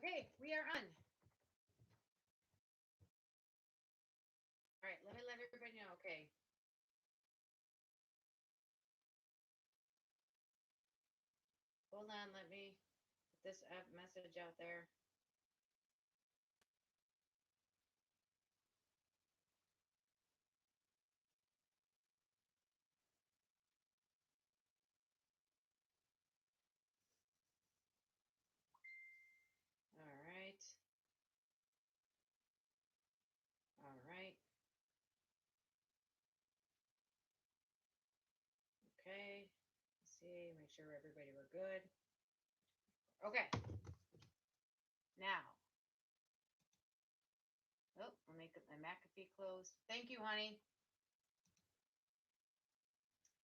Okay, we are on. All right, let me let everybody know. Okay. Hold on, let me put this message out there. All right. All right. Okay. Let's see, make sure everybody were good. Okay. Now. Oh, I'll make my McAfee close. Thank you, honey.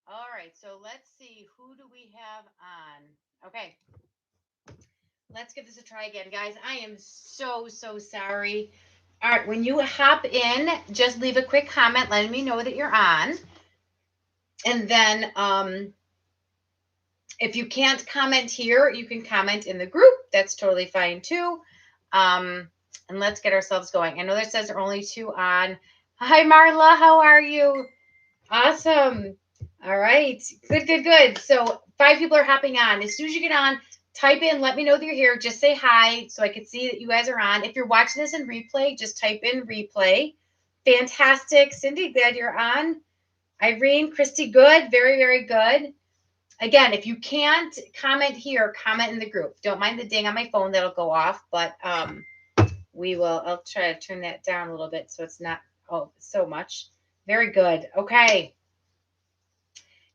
All right, so let's see. Who do we have on? Okay. Let's give this a try again, guys. I am so sorry. All right, when you hop in, just leave a quick comment letting me know that you're on. And then if you can't comment here, you can comment in the group. That's totally fine too. And let's get ourselves going. I know that says there are only two on. Hi, Marla. How are you? Awesome. All right. Good. So 5 people are hopping on. As soon as you get on, type in, let me know that you're here. Just say hi so I can see that you guys are on. If you're watching this in replay, just type in replay. Fantastic. Cindy, glad you're on. Irene, Christy, good. Very good. Again, if you can't comment here, comment in the group. Don't mind the ding on my phone. That'll go off. But I'll try to turn that down a little bit so it's not so much. Very good. Okay.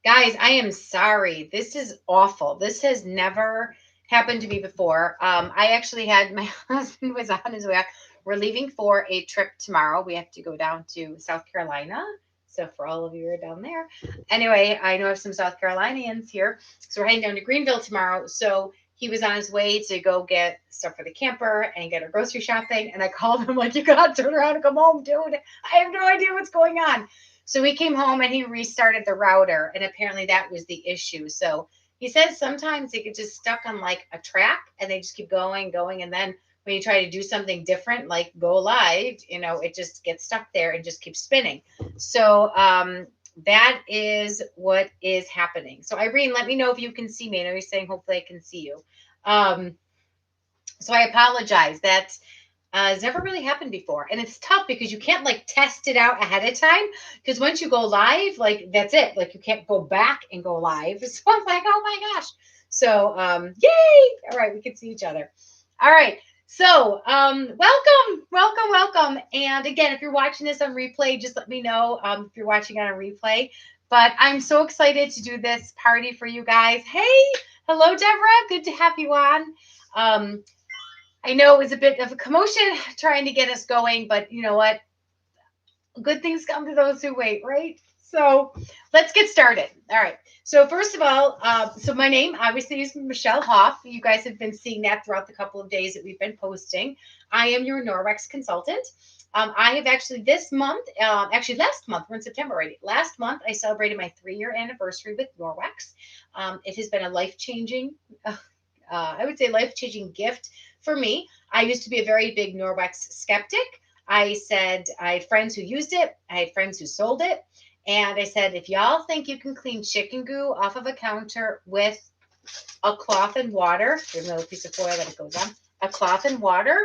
Guys, I am sorry. This is awful. This has never happened to me before. I actually had my husband was on his way out. We're leaving for a trip tomorrow. We have to go down to South Carolina. So for all of you who are down there. Anyway, I know I have some South Carolinians here. So we're heading down to Greenville tomorrow. So he was on his way to go get stuff for the camper and get our grocery shopping. And I called him like, you got to turn around and come home, dude. I have no idea what's going on. So he came home and he restarted the router, and apparently that was the issue. So he says sometimes they get just stuck on like a track and they just keep going. And then when you try to do something different, like go live, it just gets stuck there and just keeps spinning. So that is what is happening. So Irene, let me know if you can see me. I know you're saying hopefully I can see you. So I apologize. That it's never really happened before. And it's tough because you can't like test it out ahead of time. Because once you go live, like that's it. Like you can't go back and go live. So I'm like, oh my gosh. So yay. All right, we can see each other. All right. So welcome. And again, if you're watching this on replay, just let me know if you're watching on a replay. But I'm so excited to do this party for you guys. Hey, hello, Deborah. Good to have you on. I know it was a bit of a commotion trying to get us going, but you know what? Good things come to those who wait, right? So let's get started. All right. So first of all, so my name obviously is Michelle Hoff. You guys have been seeing that throughout the couple of days that we've been posting. I am your Norwex consultant. I have actually this month, actually last month, we're in September already. Last month, I celebrated my 3-year anniversary with Norwex. It has been a life-changing, I would say life-changing gift for me. I used to be a very big Norwex skeptic. I said, I had friends who used it. I had friends who sold it. And I said, if y'all think you can clean chicken goo off of a counter with a cloth and water, there's another piece of foil that it goes on, a cloth and water,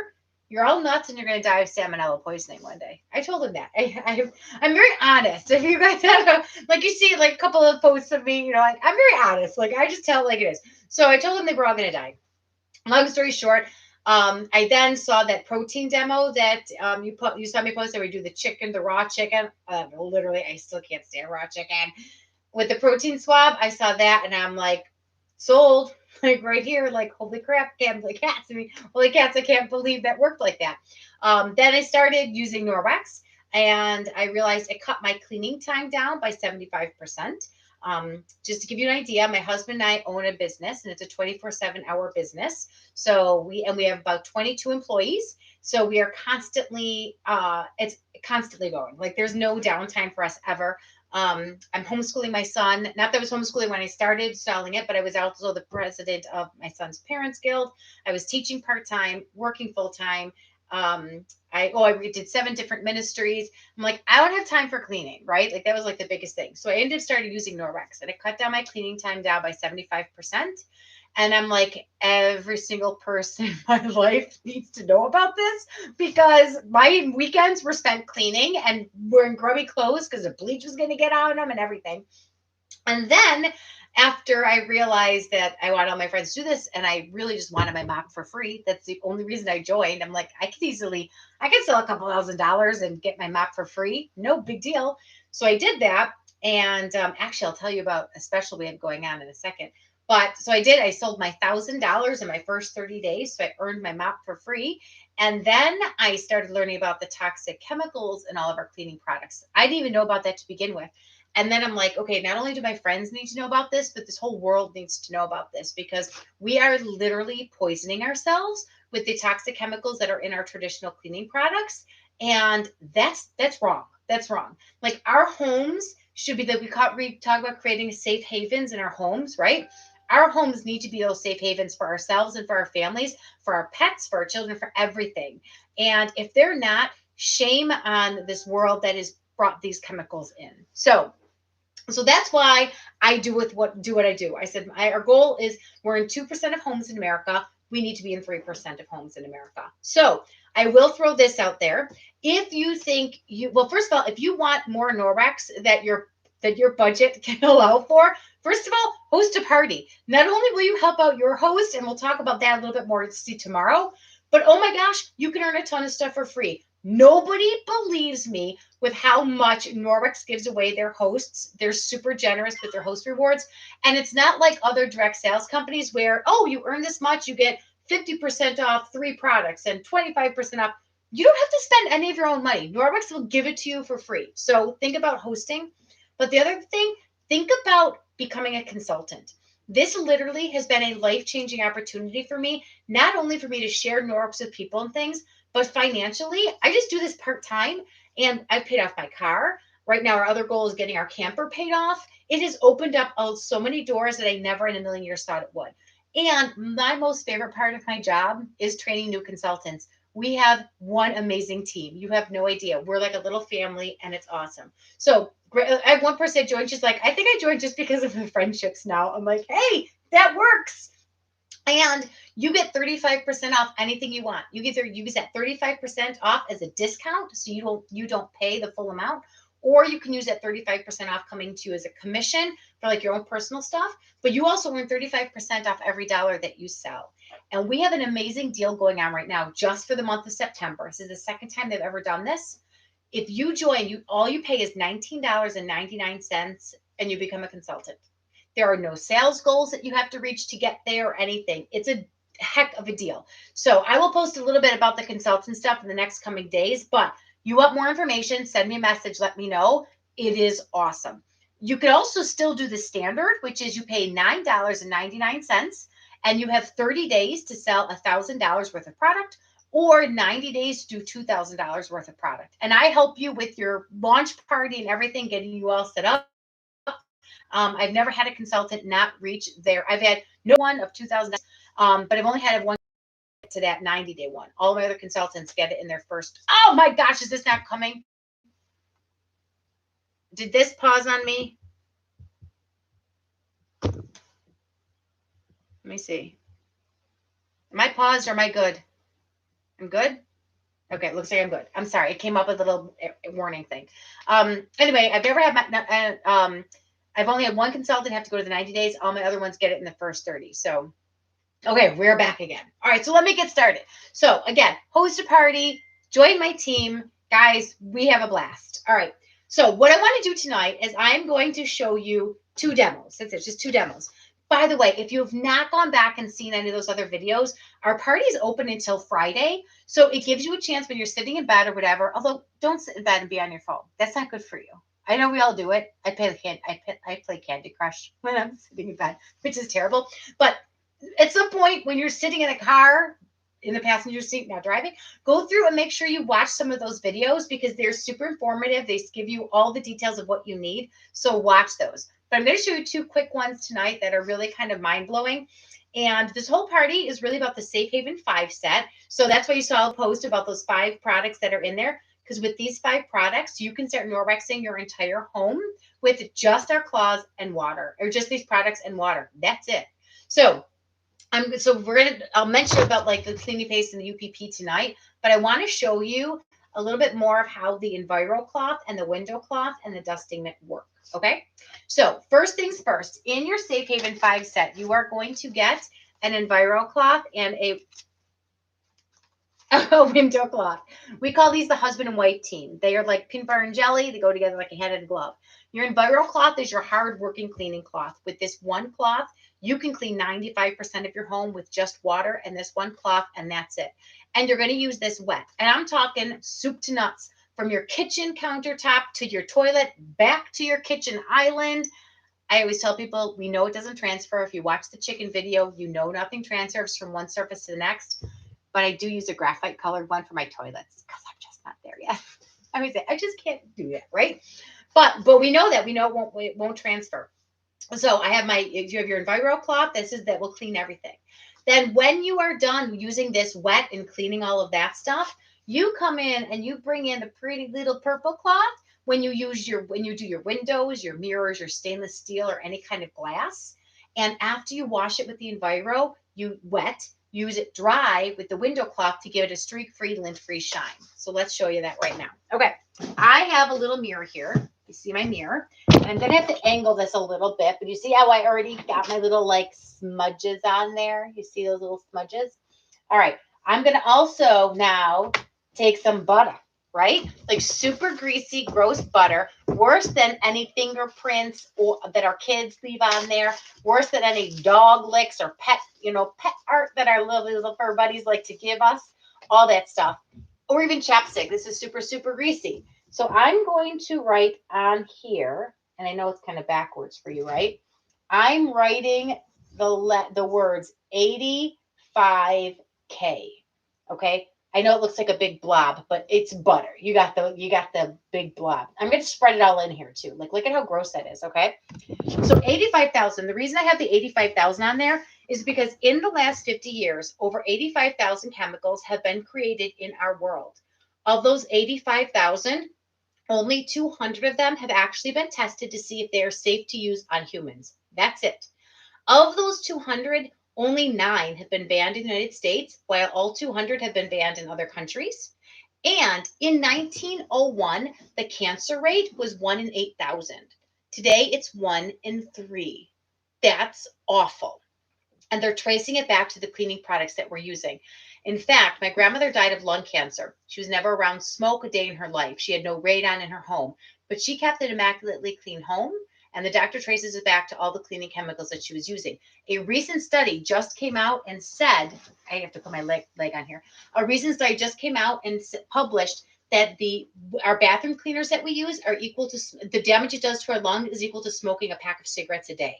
you're all nuts and you're going to die of salmonella poisoning one day. I told him that. I'm very honest. If you guys have, like you see like a couple of posts of me, like I'm very honest. Like I just tell it like it is. So I told them they were all going to die. Long story short, I then saw that protein demo that you saw me post. Where we do the raw chicken. Literally, I still can't stand raw chicken. With the protein swab, I saw that, and I'm like, sold. Like right here, like holy crap, can't believe cats. I mean, holy cats, I can't believe that worked like that. Then I started using Norwex, and I realized it cut my cleaning time down by 75%. Just to give you an idea, my husband and I own a business, and it's a 24/7 hour business. So we have about 22 employees. So we are constantly, it's constantly going. Like there's no downtime for us ever. I'm homeschooling my son. Not that I was homeschooling when I started selling it, but I was also the president of my son's parents guild. I was teaching part-time, working full-time. I did 7 different ministries. I'm like, I don't have time for cleaning, right? Like that was like the biggest thing. So I ended up starting using Norwex, and I cut down my cleaning time down by 75%. And I'm like, every single person in my life needs to know about this, because my weekends were spent cleaning and wearing grubby clothes because the bleach was going to get on them and everything. And then after I realized that I wanted all my friends to do this, and I really just wanted my mop for free. That's the only reason I joined. I'm like, I could sell a couple $1,000 and get my mop for free. No big deal. So I did that. And actually, I'll tell you about a special we have going on in a second. But so I did. I sold my $1,000 in my first 30 days. So I earned my mop for free. And then I started learning about the toxic chemicals in all of our cleaning products. I didn't even know about that to begin with. And then I'm like, okay, not only do my friends need to know about this, but this whole world needs to know about this, because we are literally poisoning ourselves with the toxic chemicals that are in our traditional cleaning products. And that's wrong. That's wrong. Like our homes should be that we talk about creating safe havens in our homes, right? Our homes need to be those safe havens for ourselves and for our families, for our pets, for our children, for everything. And if they're not, shame on this world that has brought these chemicals in. So that's why I do what I do. I said our goal is we're in 2% of homes in America. We need to be in 3% of homes in America. So I will throw this out there. If you think first of all, if you want more Norwex that your budget can allow for, first of all, host a party. Not only will you help out your host, and we'll talk about that a little bit more tomorrow, but oh my gosh, you can earn a ton of stuff for free. Nobody believes me with how much Norwex gives away their hosts. They're super generous with their host rewards. And it's not like other direct sales companies where, oh, you earn this much, you get 50% off 3 products and 25% off. You don't have to spend any of your own money. Norwex will give it to you for free. So think about hosting. But the other thing, think about becoming a consultant. This literally has been a life-changing opportunity for me, not only for me to share Norwex with people and things, but financially, I just do this part-time, and I've paid off my car. Right now, our other goal is getting our camper paid off. It has opened up so many doors that I never in a million years thought it would. And my most favorite part of my job is training new consultants. We have one amazing team. You have no idea. We're like a little family, and it's awesome. So I have one person that joined. She's like, I think I joined just because of the friendships now. I'm like, hey, that works. And you get 35% off anything you want. You use that 35% off as a discount, so you don't pay the full amount, or you can use that 35% off coming to you as a commission for like your own personal stuff. But you also earn 35% off every dollar that you sell. And we have an amazing deal going on right now just for the month of September. This is the second time they've ever done this. If you join, all you pay is $19.99, and you become a consultant. There are no sales goals that you have to reach to get there or anything. It's a heck of a deal. So I will post a little bit about the consultant stuff in the next coming days, but you want more information, send me a message, let me know. It is awesome. You could also still do the standard, which is you pay $9.99 and you have 30 days to sell $1,000 worth of product, or 90 days to do $2,000 worth of product. And I help you with your launch party and everything, getting you all set up. I've never had a consultant not reach there. I've had no one of 2,000, but I've only had one to that 90-day one. All my other consultants get it in their first. Oh my gosh, is this not coming? Did this pause on me? Let me see. Am I paused or am I good? I'm good? Okay, it looks like I'm good. I'm sorry. It came up with a little warning thing. Anyway, I've never had I've only had one consultant have to go to the 90 days. All my other ones get it in the first 30. So, okay, we're back again. All right, so let me get started. So again, host a party, join my team. Guys, we have a blast. All right, so what I want to do tonight is I'm going to show you 2 demos. That's it, just 2 demos. By the way, if you have not gone back and seen any of those other videos, our party is open until Friday. So it gives you a chance when you're sitting in bed or whatever, although don't sit in bed and be on your phone. That's not good for you. I know we all do it. I play Candy Crush when I'm sitting in bed, which is terrible. But at some point when you're sitting in a car in the passenger seat now driving, go through and make sure you watch some of those videos because they're super informative. They give you all the details of what you need. So watch those. But I'm going to show you 2 quick ones tonight that are really kind of mind-blowing. And this whole party is really about the Safe Haven 5 set. So that's why you saw a post about those 5 products that are in there. Because with these 5 products, you can start Norwexing your entire home with just our cloths and water, or just these products and water. That's it. So I'll mention about like the cleaning paste and the UPP tonight, but I want to show you a little bit more of how the Enviro Cloth and the window cloth and the dusting mitt work. Okay. So first things first, in your Safe Haven 5 set, you are going to get an Enviro Cloth and a window cloth. We call these the husband and wife team. They are like peanut butter and jelly. They go together like a hand and glove. Your Enviro Cloth is your hard working cleaning cloth. With this one cloth, you can clean 95% of your home with just water and this one cloth, and that's it. And you're going to use this wet. And I'm talking soup to nuts, from your kitchen countertop to your toilet, back to your kitchen island. I always tell people, we know it doesn't transfer. If you watch the chicken video, you know nothing transfers from one surface to the next. But I do use a graphite colored one for my toilets because I'm just not there yet. I would say I just can't do that, right? But we know that. We know it won't transfer. So I have you have your Enviro Cloth. That will clean everything. Then when you are done using this wet and cleaning all of that stuff, you come in and you bring in the pretty little purple cloth when you do your windows, your mirrors, your stainless steel, or any kind of glass. And after you wash it with the Enviro, you use it dry with the window cloth to give it a streak-free, lint-free shine. So let's show you that right now. Okay, I have a little mirror here. You see my mirror. And I'm going to have to angle this a little bit, but you see how I already got my little like smudges on there? You see those little smudges? All right, I'm going to also now take some butter, right? Like super greasy, gross butter, worse than any fingerprints that our kids leave on there, worse than any dog licks or pet art that our little fur buddies like to give us, all that stuff, or even chapstick. This is super, super greasy. So I'm going to write on here, and I know it's kind of backwards for you, right? I'm writing the words 85K, okay? I know it looks like a big blob, but it's butter. You got the big blob. I'm going to spread it all in here too. Like, look at how gross that is, okay? So 85,000. The reason I have the 85,000 on there is because in the last 50 years, over 85,000 chemicals have been created in our world. Of those 85,000, only 200 of them have actually been tested to see if they are safe to use on humans. That's it. Of those 200, only 9 have been banned in the United States, while all 200 have been banned in other countries. And in 1901, the cancer rate was 1 in 8,000. Today, it's 1 in 3. That's awful. And they're tracing it back to the cleaning products that we're using. In fact, my grandmother died of lung cancer. She was never around smoke a day in her life. She had no radon in her home, but she kept an immaculately clean home. And the doctor traces it back to all the cleaning chemicals that she was using. A recent study just came out and said, I have to put my leg on here. A recent study just came out and published that our bathroom cleaners that we use are equal to the damage it does to our lung is equal to smoking a pack of cigarettes a day.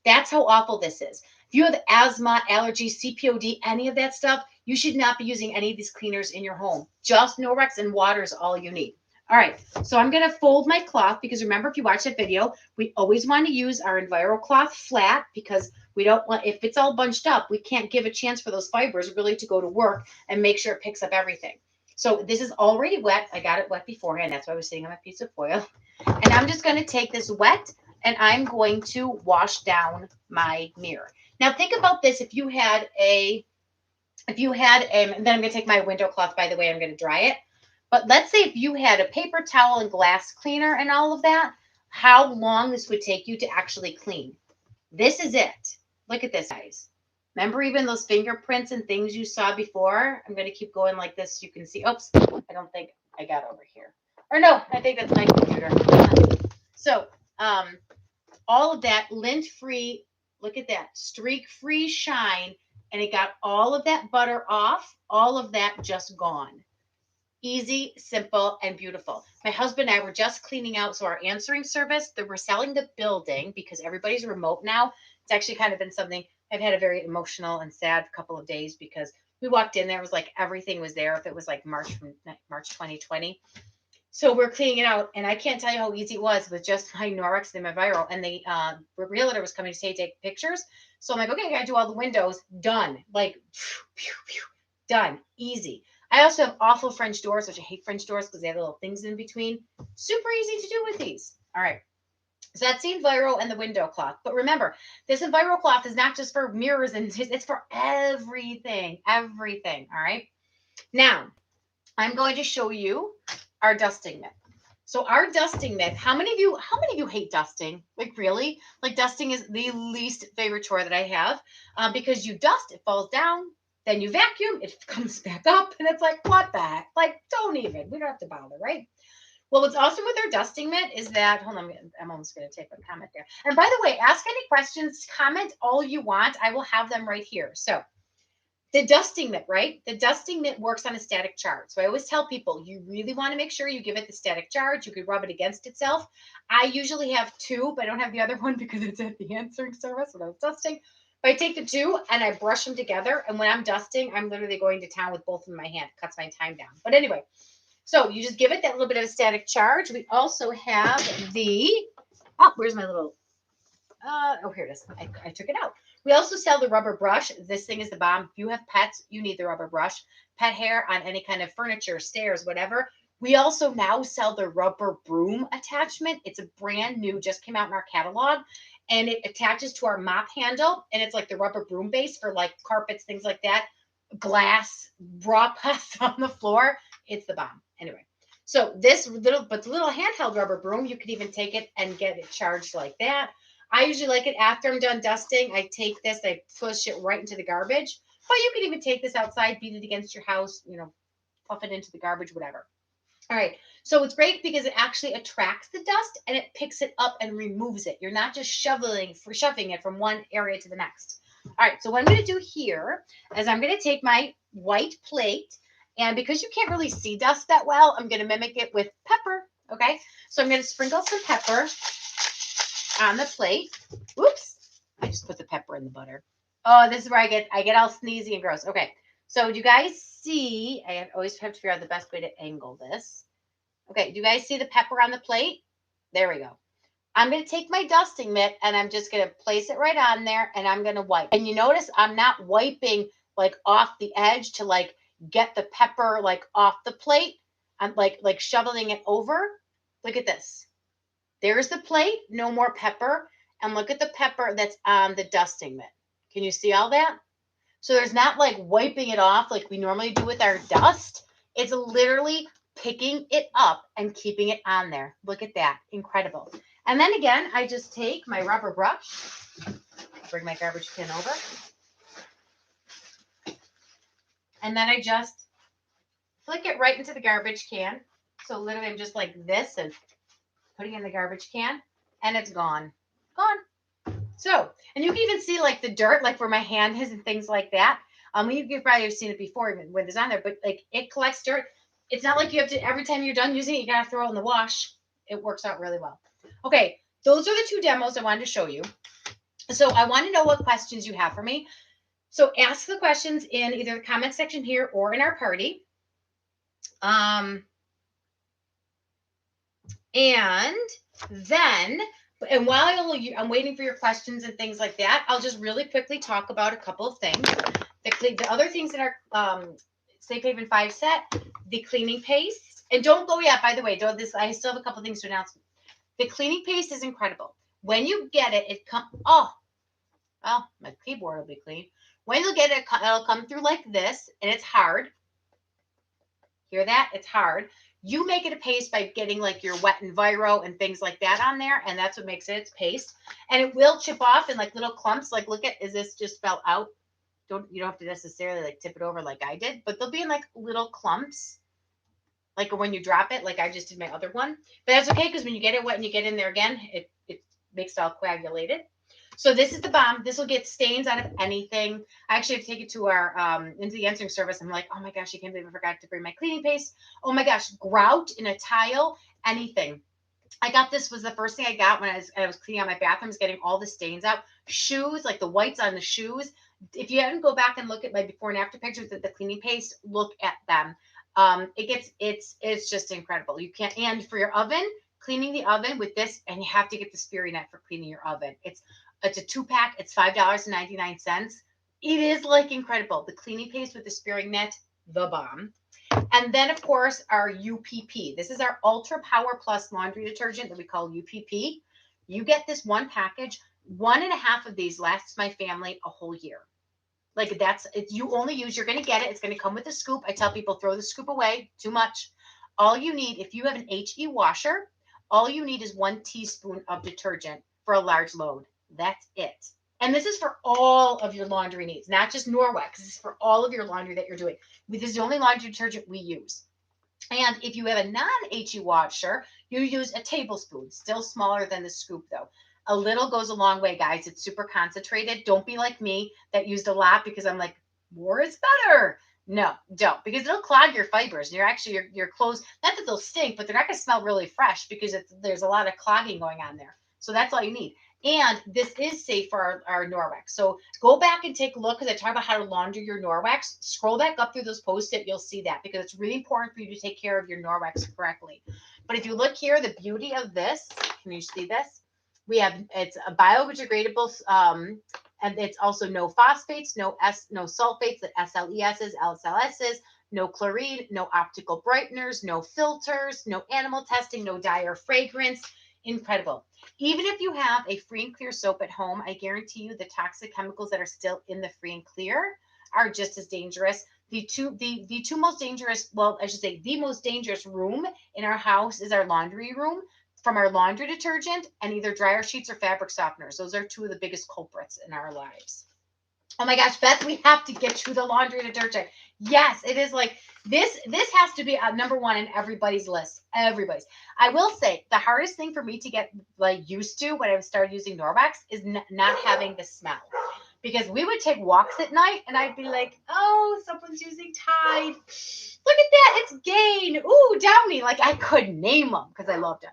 That's how awful this is. If you have asthma, allergies, CPOD, any of that stuff, you should not be using any of these cleaners in your home. Just Norwex and water is all you need. All right, so I'm going to fold my cloth because remember, if you watch that video, we always want to use our Enviro Cloth flat because we don't want, if it's all bunched up, we can't give a chance for those fibers really to go to work and make sure it picks up everything. So this is already wet. I got it wet beforehand. That's why I was sitting on my piece of foil. And I'm just going to take this wet and I'm going to wash down my mirror. Now think about this. And then I'm going to take my window cloth, by the way, I'm going to dry it. But let's say if you had a paper towel and glass cleaner and all of that, how long this would take you to actually clean. This is it. Look at this, guys. Remember even those fingerprints and things you saw before? I'm going to keep going like this. You can see, oops, I don't think I got over here. Or no, I think that's my computer. So all of that lint-free, look at that, streak-free shine, and it got all of that butter off, all of that just gone. Easy, simple, and beautiful. My husband and I were just cleaning out. So our answering service, we're selling the building because everybody's remote now. It's actually kind of been something, I've had a very emotional and sad couple of days because We walked in there, it was like everything was there. If it was like March 2020. So we're cleaning it out, and I can't tell you how easy it was with just my Norwex and my Enviro. And the realtor was coming to take pictures. So I'm like, okay, I gotta do all the windows. Done. Like, done. Easy. I also have awful French doors, which I hate French doors because they have little things in between. Super easy to do with these. All right. So that's the Enviro and the window cloth. But remember, this Enviro cloth is not just for mirrors, and it's for everything. Everything. All right. Now, I'm going to show you our dusting mitt. So our dusting mitt, how many of you hate dusting? Like really? Like dusting is the least favorite chore that I have because you dust, it falls down, then you vacuum, it comes back up, and it's like, what the heck? Like, don't even. We don't have to bother, right? Well, what's awesome with our dusting mitt is that, hold on, I'm almost going to take a comment there. And by the way, ask any questions, comment all you want. I will have them right here. So the dusting mitt, right? The dusting mitt works on a static charge. So I always tell people, you really want to make sure you give it the static charge. You could rub it against itself. I usually have two, but I don't have the other one because it's at the answering service when I was dusting. But I take the two and I brush them together. And when I'm dusting, I'm literally going to town with both of them in my hand. It cuts my time down. But anyway, so you just give it that little bit of a static charge. We also have where's my little, here it is. I took it out. We also sell the rubber brush. This thing is the bomb. If you have pets, you need the rubber brush. Pet hair on any kind of furniture, stairs, whatever. We also now sell the rubber broom attachment. It's a brand new, just came out in our catalog. And it attaches to our mop handle. And it's like the rubber broom base for like carpets, things like that. Glass, raw pus on the floor. It's the bomb. Anyway. So the little handheld rubber broom, you could even take it and get it charged like that. I usually like it after I'm done dusting. I take this, I push it right into the garbage. But you can even take this outside, beat it against your house, puff it into the garbage, whatever. All right. So it's great because it actually attracts the dust and it picks it up and removes it. You're not just shoving it from one area to the next. All right. So what I'm going to do here is I'm going to take my white plate. And because you can't really see dust that well, I'm going to mimic it with pepper. Okay. So I'm going to sprinkle some pepper on the plate. Oops. I just put the pepper in the butter. Oh, this is where I get all sneezy and gross. Okay. So do you guys see? I always have to figure out the best way to angle this. Okay. Do you guys see the pepper on the plate? There we go. I'm going to take my dusting mitt and I'm just going to place it right on there and I'm going to wipe. And you notice I'm not wiping like off the edge to like get the pepper like off the plate. I'm like shoveling it over. Look at this. There's the plate, no more pepper. And look at the pepper that's on the dusting mitt. Can you see all that? So there's not like wiping it off like we normally do with our dust. It's literally picking it up and keeping it on there. Look at that. Incredible. And then again, I just take my rubber brush, bring my garbage can over, and then I just flick it right into the garbage can. So literally I'm just like this and putting it in the garbage can and it's gone. Gone. So, and you can even see like the dirt, like where my hand is and things like that. You probably have seen it before even when it's on there, but like it collects dirt. It's not like you have to, every time you're done using it, you got to throw it in the wash. It works out really well. Okay. Those are the two demos I wanted to show you. So I want to know what questions you have for me. So ask the questions in either the comment section here or in our party. And while I'm waiting for your questions and things like that, I'll just really quickly talk about a couple of things. The other things in our Safe Haven 5 set, the cleaning paste. And don't go yet, by the way. I still have a couple things to announce. The cleaning paste is incredible. When you get it, my keyboard will be clean. When you get it, it'll come through like this, and it's hard. Hear that? It's hard. You make it a paste by getting like your wet Enviro and things like that on there, and that's what makes it its paste. And it will chip off in like little clumps. Like, look is this just fell out? You don't have to necessarily like tip it over like I did, but they'll be in like little clumps. Like when you drop it, like I just did my other one. But that's okay because when you get it wet and you get in there again, it makes it all coagulated. So this is the bomb. This will get stains out of anything. I actually have to take it to our into the answering service. I'm like, oh my gosh, I can't believe I forgot to bring my cleaning paste. Oh my gosh, grout in a tile, anything. I got this was the first thing I got when I was cleaning out my bathrooms, getting all the stains out. Shoes, like the whites on the shoes. If you haven't go back and look at my before and after pictures of the cleaning paste, look at them. It's just incredible. You can't, and for your oven, cleaning the oven with this, and you have to get the Speary Net for cleaning your oven. It's a 2-pack. It's $5.99. It is like incredible. The cleaning paste with the Speary Net, the bomb. And then, of course, our UPP. This is our Ultra Power Plus laundry detergent that we call UPP. You get this one package. 1.5 of these lasts my family a whole year. Like that's it. You only use, you're going to get it. It's going to come with a scoop. I tell people, throw the scoop away. Too much. All you need, if you have an HE washer, all you need is 1 teaspoon of detergent for a large load. That's it. And this is for all of your laundry needs, not just Norwex. This is for all of your laundry that you're doing. This is the only laundry detergent we use. And if you have a non-HE washer, you use a tablespoon, still smaller than the scoop though. A little goes a long way, guys. It's super concentrated. Don't be like me that used a lot because I'm like, more is better. No, don't, because it'll clog your fibers. And you're actually, your clothes, not that they'll stink, but they're not going to smell really fresh because there's a lot of clogging going on there. So that's all you need. And this is safe for our Norwex. So go back and take a look because I talk about how to launder your Norwex. Scroll back up through those post-it. You'll see that because it's really important for you to take care of your Norwex correctly. But if you look here, the beauty of this, can you see this? It's a biodegradable, and it's also no phosphates, no sulfates, the SLESs, LSLSs, no chlorine, no optical brighteners, no filters, no animal testing, no dye or fragrance. Incredible. Even if you have a free and clear soap at home, I guarantee you the toxic chemicals that are still in the free and clear are just as dangerous. The two most dangerous, well, I should say the most dangerous room in our house is our laundry room, from our laundry detergent and either dryer sheets or fabric softeners. Those are 2 of the biggest culprits in our lives. Oh my gosh, Beth, we have to get you the laundry detergent. Yes, it is like this has to be number 1 in everybody's list. Everybody's. I will say the hardest thing for me to get like used to when I started using Norwex is not having the smell. Because we would take walks at night and I'd be like, oh, someone's using Tide. Look at that. It's Gain. Ooh, Downy. Like I could name them because I loved them.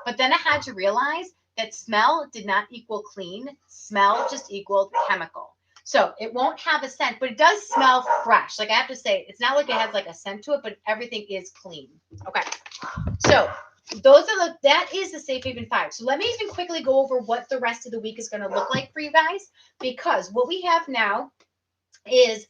But then I had to realize that smell did not equal clean. Smell just equaled chemical. So it won't have a scent, but it does smell fresh. Like I have to say, it's not like it has like a scent to it, but everything is clean. Okay. So that is the Safe Haven 5. So let me even quickly go over what the rest of the week is going to look like for you guys, because what we have now is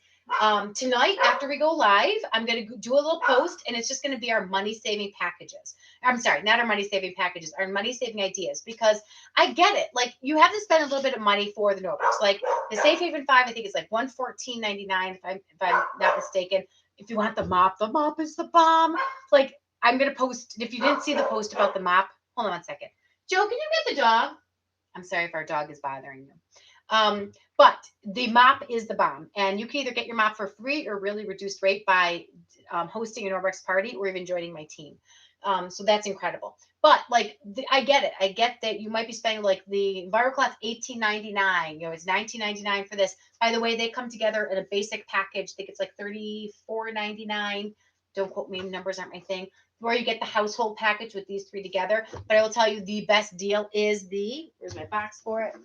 tonight after we go live, I'm going to do a little post and it's just going to be our money saving packages. I'm sorry, not our money saving packages, our money saving ideas, because I get it. Like you have to spend a little bit of money for the Norwex. Like the Safe Haven 5, I think it's like $114.99 if I'm not mistaken. If you want the mop is the bomb. Like I'm going to post, if you didn't see the post about the mop, hold on 1 second. Joe, can you get the dog? I'm sorry if our dog is bothering you. But the mop is the bomb, and you can either get your mop for free or really reduced rate by hosting an Norwex party or even joining my team. So that's incredible. But like, I get it. I get that you might be spending like the Enviro Cloth $18.99. You know, it's $19.99 for this. By the way, they come together in a basic package. I think it's like $34.99. Don't quote me. Numbers aren't my thing. Where you get the household package with these 3 together. But I will tell you the best deal is where's my box for it?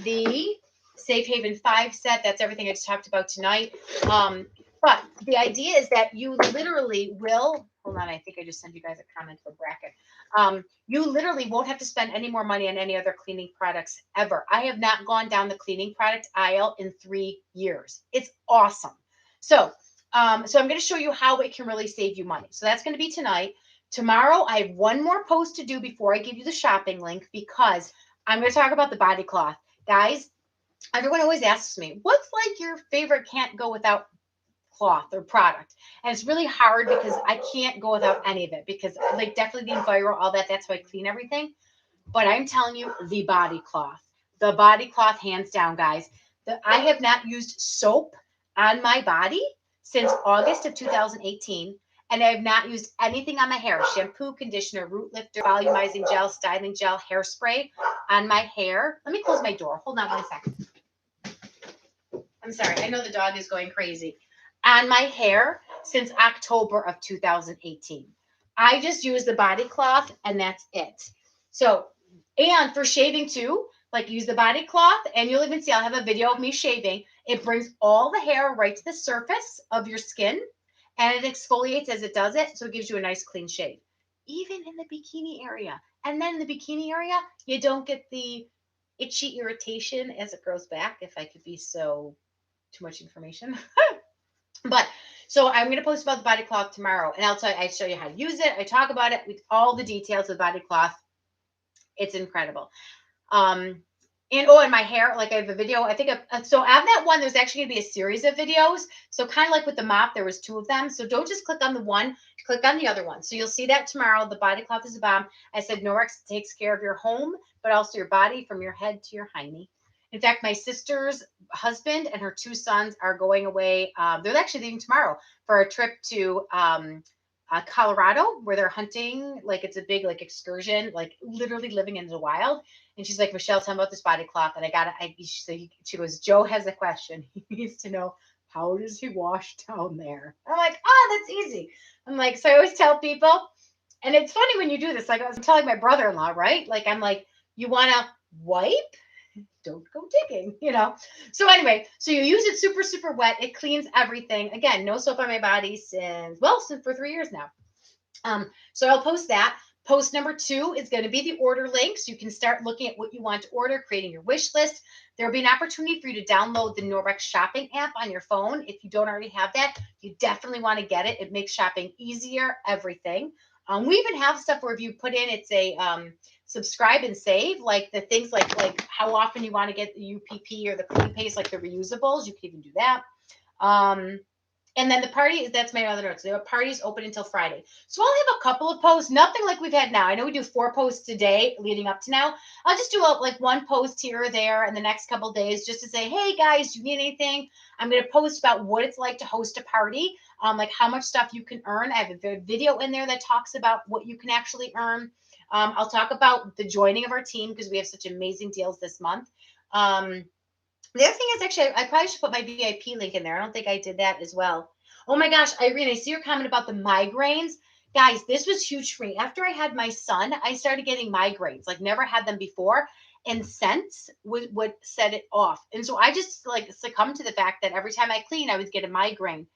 The Safe Haven 5 set. That's everything I just talked about tonight. But the idea is that you literally will, hold on, I think I just sent you guys a comment for bracket. You literally won't have to spend any more money on any other cleaning products ever. I have not gone down the cleaning product aisle in 3 years. It's awesome. So I'm going to show you how it can really save you money. So that's going to be tonight. Tomorrow, I have one more post to do before I give you the shopping link, because I'm going to talk about the body cloth. Guys, everyone always asks me, what's like your favorite can't go without cloth or product? And it's really hard because I can't go without any of it, because like definitely the Enviro, all that, that's how I clean everything. But I'm telling you, the body cloth, hands down, guys. I have not used soap on my body since August of 2018. And I have not used anything on my hair, shampoo, conditioner, root lifter, volumizing gel, styling gel, hairspray on my hair. Let me close my door. Hold on 1 second. I'm sorry. I know the dog is going crazy. On my hair since October of 2018. I just use the body cloth and that's it. So, and for shaving too, Like use the body cloth, and you'll even see I'll have a video of me shaving. It brings all the hair right to the surface of your skin, and it exfoliates as it does it, so it gives you a nice clean shave, even in the bikini area. And then in the bikini area, you don't get the itchy irritation as it grows back, if I could be so too much information. But so I'm going to post about the body cloth tomorrow, and I show you how to use it. I talk about it with all the details of the body cloth. It's incredible. Um, and my hair, like I have a video, I think so on that one, there's actually gonna be a series of videos. So kind of like with the mop, there was 2 of them. So don't just click on the one, click on the other one. So you'll see that tomorrow. The body cloth is a bomb. I said Norwex takes care of your home, but also your body from your head to your hiney. In fact, my sister's husband and her 2 sons are going away. They're actually leaving tomorrow for a trip to Colorado, where they're hunting. Like it's a big like excursion, like literally living in the wild. And she's like, Michelle, tell me about this body cloth. And she goes, Joe has a question. He needs to know, how does he wash down there? I'm like, oh, that's easy. I'm like, so I always tell people, and it's funny when you do this. Like I was telling my brother-in-law, right? Like I'm like, you want to wipe? Don't go digging, you know? So anyway, so you use it super, super wet. It cleans everything. Again, no soap on my body since for 3 years now. So I'll post that. Post number 2 is going to be the order link. So you can start looking at what you want to order, creating your wish list. There'll be an opportunity for you to download the Norwex shopping app on your phone. If you don't already have that, you definitely want to get it. It makes shopping easier, everything. We even have stuff where if you put in, it's a subscribe and save, like the things like how often you want to get the UPP or the clean paste, like the reusables. You can even do that. And then the party, that's my other notes. The party's open until Friday. So I'll have a couple of posts, nothing like we've had now. I know we do 4 posts a day leading up to now. I'll just do like 1 post here or there in the next couple of days just to say, hey guys, do you need anything? I'm going to post about what it's like to host a party, like how much stuff you can earn. I have a video in there that talks about what you can actually earn. I'll talk about the joining of our team because we have such amazing deals this month. The other thing is actually, I probably should put my VIP link in there. I don't think I did that as well. Oh my gosh, Irene, I see your comment about the migraines. Guys, this was huge for me. After I had my son, I started getting migraines, like never had them before. And scents would set it off. And so I just like succumbed to the fact that every time I clean, I would get a migraine.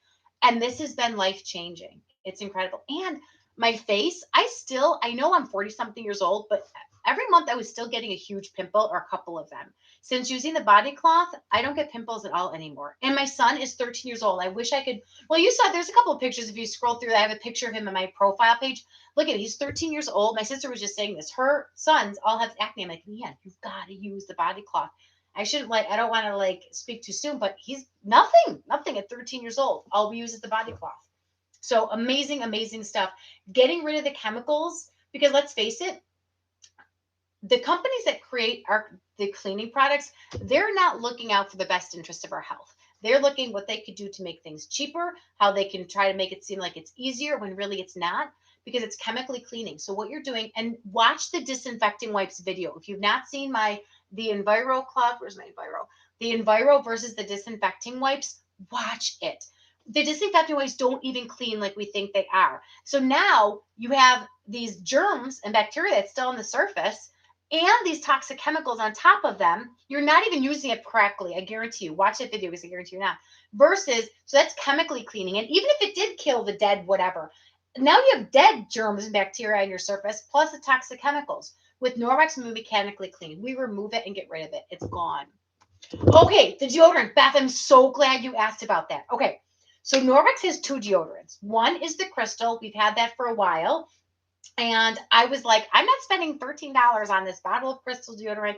And this has been life changing. It's incredible. And my face, I know I'm 40 something years old, but every month I was still getting a huge pimple or a couple of them. Since using the body cloth, I don't get pimples at all anymore. And my son is 13 years old. I wish I could. Well, you saw there's a couple of pictures. If you scroll through, I have a picture of him on my profile page. Look at it. He's 13 years old. My sister was just saying this. Her sons all have acne. I'm like, man, you've got to use the body cloth. I don't want to speak too soon, but he's nothing at 13 years old. All we use is the body cloth. So amazing, amazing stuff. Getting rid of the chemicals, because let's face it, the companies that create the cleaning products, they're not looking out for the best interest of our health. They're looking what they could do to make things cheaper, how they can try to make it seem like it's easier when really it's not, because it's chemically cleaning. So what you're doing, and watch the disinfecting wipes video. If you've not seen the Enviro Cloth, where's my Enviro? The Enviro versus the disinfecting wipes, watch it. The disinfecting wipes don't even clean like we think they are. So now you have these germs and bacteria that's still on the surface, and these toxic chemicals on top of them. You're not even using it correctly. I guarantee you. Watch that video because I guarantee you not. So that's chemically cleaning. And even if it did kill the dead whatever, now you have dead germs and bacteria on your surface, plus the toxic chemicals. With Norwex, we mechanically clean. We remove it and get rid of it. It's gone. Okay, the deodorant. Beth, I'm so glad you asked about that. Okay, so Norwex has 2 deodorants. One is the crystal. We've had that for a while. And I was like, I'm not spending $13 on this bottle of crystal deodorant.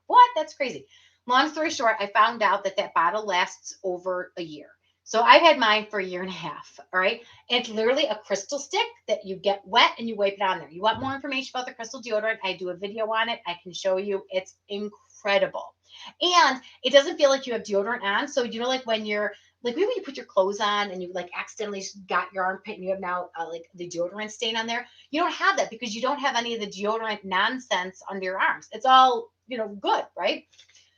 What? That's crazy. Long story short, I found out that bottle lasts over a year. So I've had mine for a year and a half. All right. And it's literally a crystal stick that you get wet and you wipe it on there. You want more information about the crystal deodorant? I do a video on it. I can show you. It's incredible. And it doesn't feel like you have deodorant on. So, when you're maybe when you put your clothes on and you accidentally got your armpit and you have now the deodorant stain on there, you don't have that because you don't have any of the deodorant nonsense under your arms. It's all, good, right?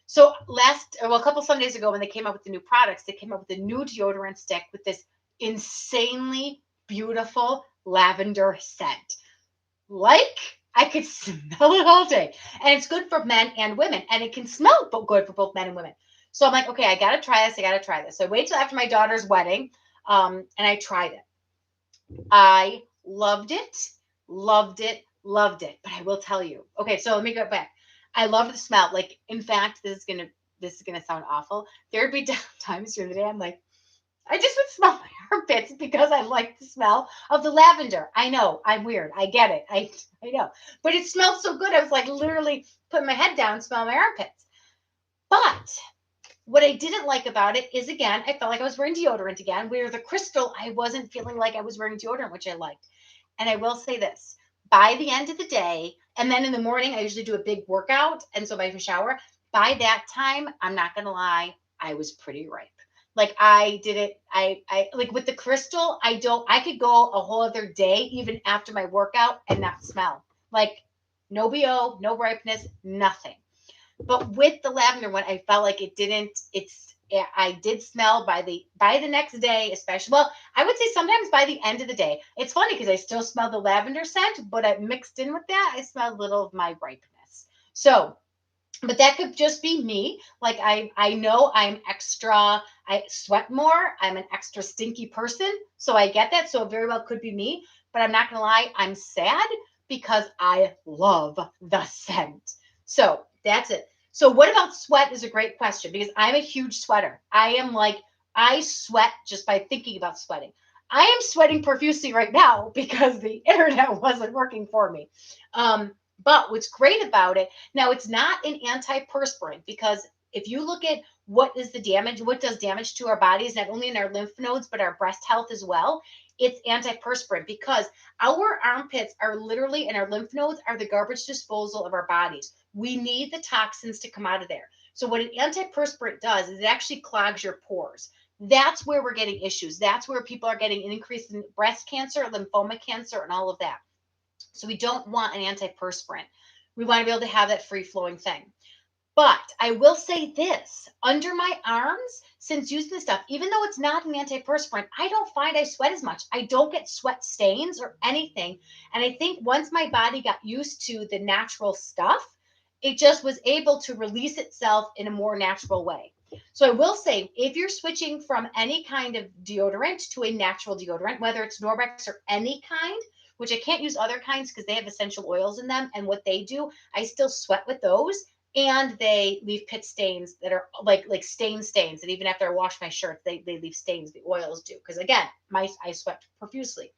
So a couple Sundays ago when they came up with the new products, they came up with a new deodorant stick with this insanely beautiful lavender scent. Like I could smell it all day. And it's good for men and women. And it can smell good for both men and women. So I'm like, okay, I got to try this. I got to try this. So I wait till after my daughter's wedding. And I tried it. I loved it, loved it, loved it. But I will tell you. Okay, so let me go back. I love the smell. Like, in fact, this is gonna sound awful. There'd be times during the day I'm like, I just would smell my armpits because I like the smell of the lavender. I know, I'm weird. I get it. I know. But it smelled so good. I was like literally putting my head down, smell my armpits. But what I didn't like about it is, again, I felt like I was wearing deodorant again, where the crystal, I wasn't feeling like I was wearing deodorant, which I liked. And I will say this, by the end of the day, and then in the morning, I usually do a big workout. And so by the shower, by that time, I'm not going to lie, I was pretty ripe. Like I did it. I like with the crystal, I could go a whole other day, even after my workout, and not smell like no BO, no ripeness, nothing. But with the lavender one, I felt like it didn't. I did smell by the next day, especially. Well, I would say sometimes by the end of the day. It's funny because I still smell the lavender scent, but I mixed in with that, I smelled a little of my ripeness. So, but that could just be me. Like I know I'm extra. I sweat more. I'm an extra stinky person, so I get that. So it very well could be me. But I'm not gonna lie, I'm sad because I love the scent. So that's it. So what about sweat is a great question because I'm a huge sweater. I sweat just by thinking about sweating. I am sweating profusely right now because the internet wasn't working for me. But what's great about it, now it's not an antiperspirant because if you look at what is the damage, what does damage to our bodies, not only in our lymph nodes, but our breast health as well, it's antiperspirant because our armpits are literally, and our lymph nodes are the garbage disposal of our bodies. We need the toxins to come out of there. So what an antiperspirant does is it actually clogs your pores. That's where we're getting issues. That's where people are getting an increase in breast cancer, lymphoma cancer, and all of that. So we don't want an antiperspirant. We want to be able to have that free flowing thing. But I will say this, under my arms, since using this stuff, even though it's not an antiperspirant, I don't find I sweat as much. I don't get sweat stains or anything. And I think once my body got used to the natural stuff, it just was able to release itself in a more natural way. So I will say, if you're switching from any kind of deodorant to a natural deodorant, whether it's Norwex or any kind, which I can't use other kinds because they have essential oils in them, and what they do, I still sweat with those, and they leave pit stains that are like stains. And even after I wash my shirt, they leave stains. The oils do because again, I sweat profusely.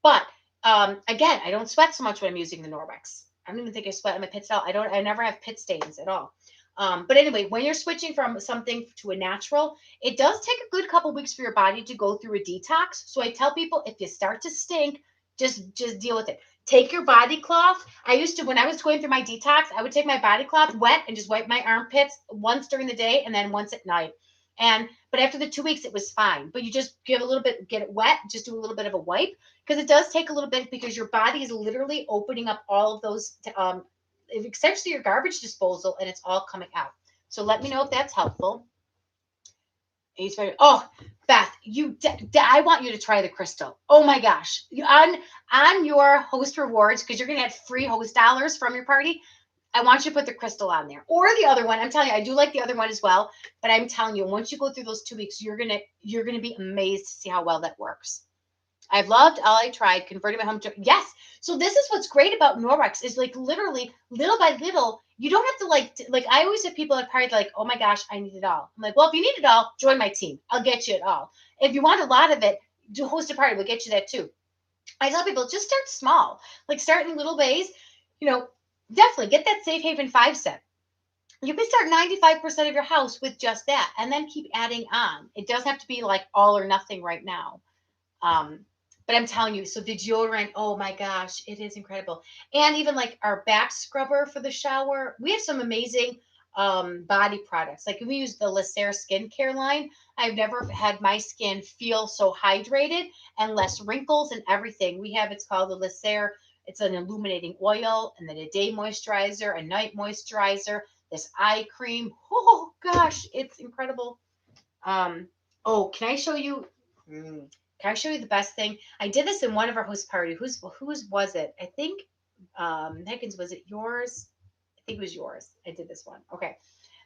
But again, I don't sweat so much when I'm using the Norwex. I don't even think I sweat in my pits at all. I never have pit stains at all. But anyway, when you're switching from something to a natural, it does take a good couple weeks for your body to go through a detox. So I tell people if you start to stink, just deal with it. Take your body cloth. I used to, when I was going through my detox, I would take my body cloth wet and just wipe my armpits once during the day and then once at night. And but after the 2 weeks, it was fine. But you just give a little bit, get it wet, just do a little bit of a wipe because it does take a little bit because your body is literally opening up all of those, essentially your garbage disposal, and it's all coming out. So let me know if that's helpful. Oh, Beth, I want you to try the crystal. Oh my gosh, on your host rewards because you're gonna get free host dollars from your party. I want you to put the crystal on there or the other one. I'm telling you, I do like the other one as well. But I'm telling you, once you go through those 2 weeks, you're gonna be amazed to see how well that works. I've loved all I tried, converting my home to yes. So this is what's great about Norwex is like literally little by little, you don't have to like I always have people at parties like, oh my gosh, I need it all. I'm like, well, if you need it all, join my team. I'll get you it all. If you want a lot of it, do host a party, we'll get you that too. I tell people just start small, like start in little ways, you know, definitely get that safe haven 5 set. You can start 95% of your house with just that and then keep adding on. It doesn't have to be like all or nothing right now. Um, but I'm telling you, so the deodorant, oh my gosh, it is incredible. And even like our back scrubber for the shower, we have some amazing body products. Like we use the Lysair skincare line. I've never had my skin feel so hydrated and less wrinkles and everything. We have, it's called the Lysair. It's an illuminating oil and then a day moisturizer, a night moisturizer, this eye cream. Oh gosh, it's incredible. Um, oh, can I show you? Can I show you the best thing? I did this in one of our host parties. Whose was it? I think Higgins, was it yours? I think it was yours. I did this one. Okay.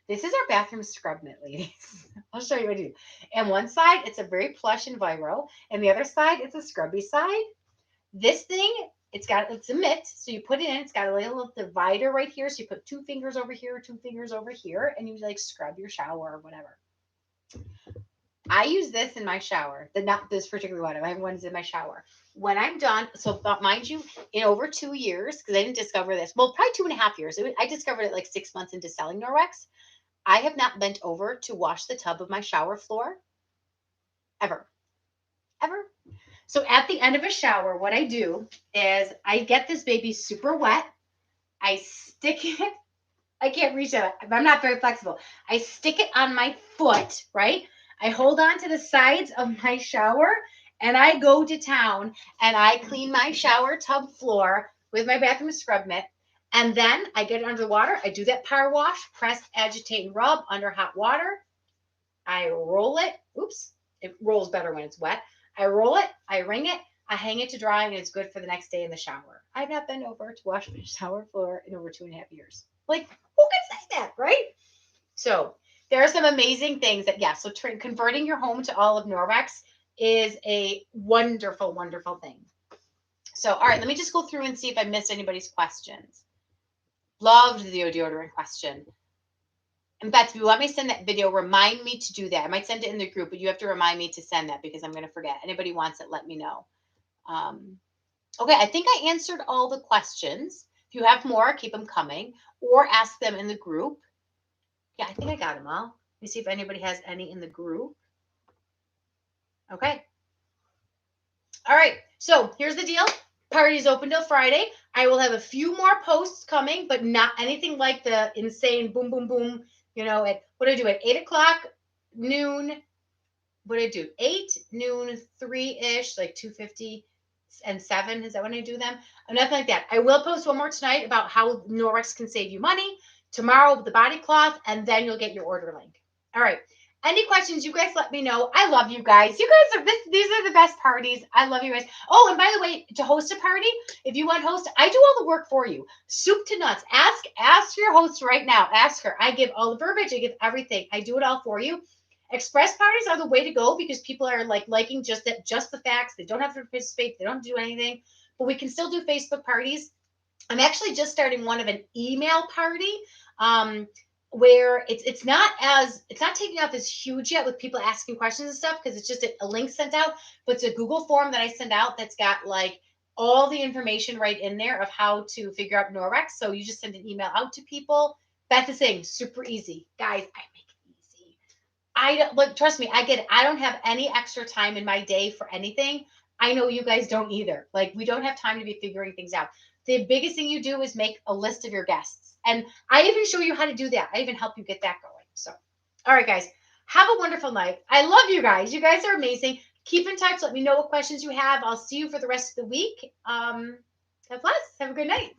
This is our bathroom scrub mitt, ladies. I'll show you what I do. And one side, it's a very plush Enviro, and the other side, it's a scrubby side. This thing, it's a mitt, so you put it in. It's got a little divider right here, so you put 2 fingers over here, 2 fingers over here, and you like scrub your shower or whatever. I use this in my shower. Not this particular one. My one's in my shower. When I'm done, so mind you, in over 2 years, because I didn't discover this. Well, probably 2.5 years. I discovered it like 6 months into selling Norwex. I have not bent over to wash the tub of my shower floor ever. Ever. So at the end of a shower, what I do is I get this baby super wet. I stick it. I can't reach it. I'm not very flexible. I stick it on my foot, right? I hold on to the sides of my shower and I go to town and I clean my shower tub floor with my bathroom scrub mitt. And then I get it under the water. I do that power wash, press, agitate, and rub under hot water. I roll it. Oops. It rolls better when it's wet. I roll it. I wring it. I hang it to dry, and it's good for the next day in the shower. I've not been over to wash my shower floor in over 2.5 years. Like, who can say that, right? So there are some amazing things that, yeah, so converting your home to all of Norwex is a wonderful, wonderful thing. So, all right, let me just go through and see if I missed anybody's questions. Loved the deodorant question. And Beth, if you want me to send that video, remind me to do that. I might send it in the group, but you have to remind me to send that because I'm going to forget. Anybody wants it, let me know. Okay, I think I answered all the questions. If you have more, keep them coming or ask them in the group. Yeah, I think I got them all. Let me see if anybody has any in the group. Okay. All right, so here's the deal. Party's open till Friday. I will have a few more posts coming, but not anything like the insane boom, boom, boom. You know, what do I do at 8 o'clock, noon? What do I do? 8, noon, 3-ish, like 2:50 and 7. Is that when I do them? Nothing like that. I will post one more tonight about how Norwex can save you money. Tomorrow with the body cloth, and then you'll get your order link. All right. Any questions, you guys let me know. I love you guys. You guys these are the best parties. I love you guys. Oh, and by the way, to host a party, if you want to host, I do all the work for you. Soup to nuts. Ask your host right now. Ask her. I give all the verbiage. I give everything. I do it all for you. Express parties are the way to go because people are liking just the facts. They don't have to participate. They don't do anything. But we can still do Facebook parties. I'm actually just starting one of an email party. Where it's not taking off as huge yet with people asking questions and stuff because it's just a link sent out, but it's a Google form that I send out that's got like all the information right in there of how to figure out Norwex. So you just send an email out to people. That's the thing, super easy, guys. I make it easy. I don't trust me. I get it. I don't have any extra time in my day for anything. I know you guys don't either. Like we don't have time to be figuring things out. The biggest thing you do is make a list of your guests. And I even show you how to do that. I even help you get that going. So, all right, guys, have a wonderful night. I love you guys. You guys are amazing. Keep in touch. Let me know what questions you have. I'll see you for the rest of the week. God bless. Have a good night.